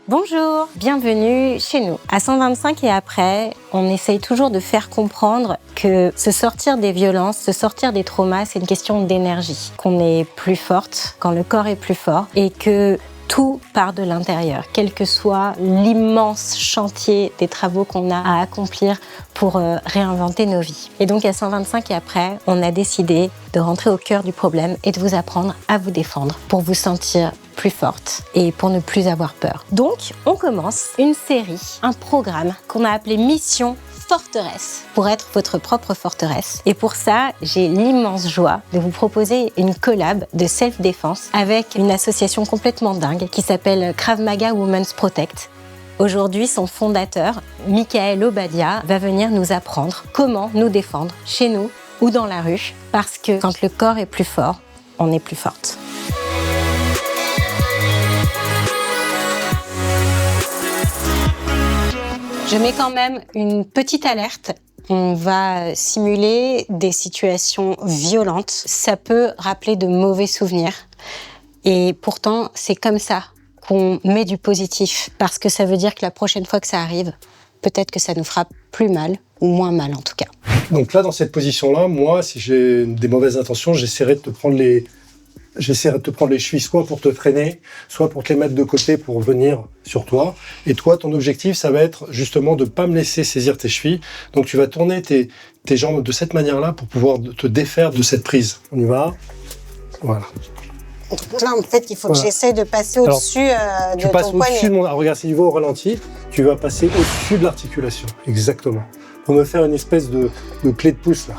Bonjour, bienvenue chez nous. À 125 et après, on essaye toujours de faire comprendre que se sortir des violences, se sortir des traumas, c'est une question d'énergie. Qu'on est plus forte quand le corps est plus fort et que tout part de l'intérieur, quel que soit l'immense chantier des travaux qu'on a à accomplir pour réinventer nos vies. Et donc à 125 et après, on a décidé de rentrer au cœur du problème et de vous apprendre à vous défendre pour vous sentir plus forte et pour ne plus avoir peur. Donc, on commence une série, un programme qu'on a appelé Mission Forteresse, pour être votre propre forteresse. Et pour ça, j'ai l'immense joie de vous proposer une collab de self-défense avec une association complètement dingue qui s'appelle Krav Maga Women's Protect. Aujourd'hui, son fondateur, Michael Obadia, va venir nous apprendre comment nous défendre chez nous ou dans la rue, parce que quand le corps est plus fort, on est plus forte. Je mets quand même une petite alerte. On va simuler des situations violentes. Ça peut rappeler de mauvais souvenirs. Et pourtant, c'est comme ça qu'on met du positif. Parce que ça veut dire que la prochaine fois que ça arrive, peut-être que ça nous fera plus mal, ou moins mal en tout cas. Donc là, dans cette position-là, moi, si j'ai des mauvaises intentions, j'essaierai de te prendre les chevilles soit pour te freiner, soit pour te les mettre de côté pour venir sur toi. Et toi, ton objectif, ça va être justement de pas me laisser saisir tes chevilles. Donc tu vas tourner tes jambes de cette manière-là pour pouvoir te défaire de cette prise. On y va. Voilà. Donc là, en fait, il faut que j'essaie de passer au-dessus de ton poignet. Tu passes au-dessus de mon... Alors, regarde, si tu vas au ralenti, tu vas passer au-dessus de l'articulation. Exactement. Pour me faire une espèce de clé de pouce, là.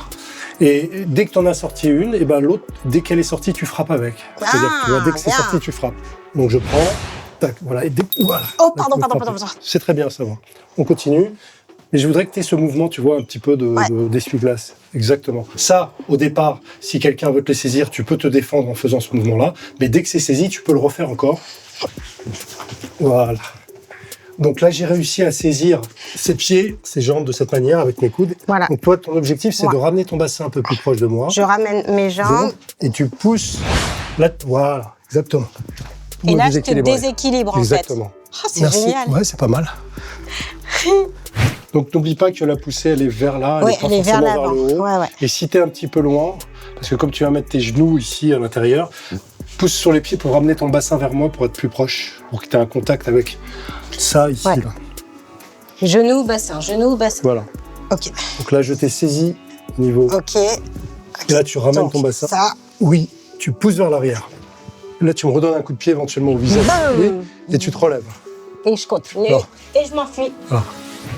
Et dès que tu en as sorti une, et ben l'autre, dès qu'elle est sortie, tu frappes avec. C'est-à-dire que tu vois, dès que c'est sorti, tu frappes. Donc je prends, tac, voilà, et voilà. Oh, pardon. C'est très bien, ça va. On continue. Mais je voudrais que tu aies ce mouvement, tu vois, un petit peu d'essuie-glace. Exactement. Ça, au départ, si quelqu'un veut te les saisir, tu peux te défendre en faisant ce mouvement-là. Mais dès que c'est saisi, tu peux le refaire encore. Voilà. Donc là, j'ai réussi à saisir ses pieds, ses jambes de cette manière avec mes coudes. Voilà. Donc toi, ton objectif, c'est de ramener ton bassin un peu plus proche de moi. Je ramène mes jambes. Et tu pousses. Là, voilà, exactement. Et là, je te déséquilibre en fait. Exactement. Oh, c'est génial. Ouais, c'est pas mal. Donc n'oublie pas que la poussée, elle est vers là, elle est vers l'avant. Le haut. Ouais. Et si tu es un petit peu loin, parce que comme tu vas mettre tes genoux ici à l'intérieur, pousse sur les pieds pour ramener ton bassin vers moi pour être plus proche, pour que tu aies un contact avec ça ici. Là. Genou, bassin. Voilà. Ok. Donc là, je t'ai saisi au niveau. Ok. Et là, tu ramènes ton bassin. Ça. Oui, tu pousses vers l'arrière. Là, tu me redonnes un coup de pied éventuellement au visage. Et tu te relèves. Et je continue. Non. Et je m'enfuis.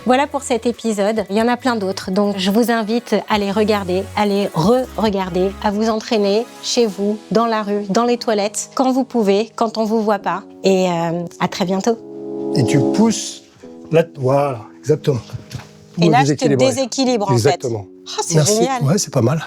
Voilà pour cet épisode. Il y en a plein d'autres. Donc, je vous invite à les regarder, à les re-regarder, à vous entraîner chez vous, dans la rue, dans les toilettes, quand vous pouvez, quand on vous voit pas. Et à très bientôt. Et tu pousses là, voilà, exactement. Et là, je te déséquilibre en fait. Exactement. Oh, c'est génial. Ouais, c'est pas mal.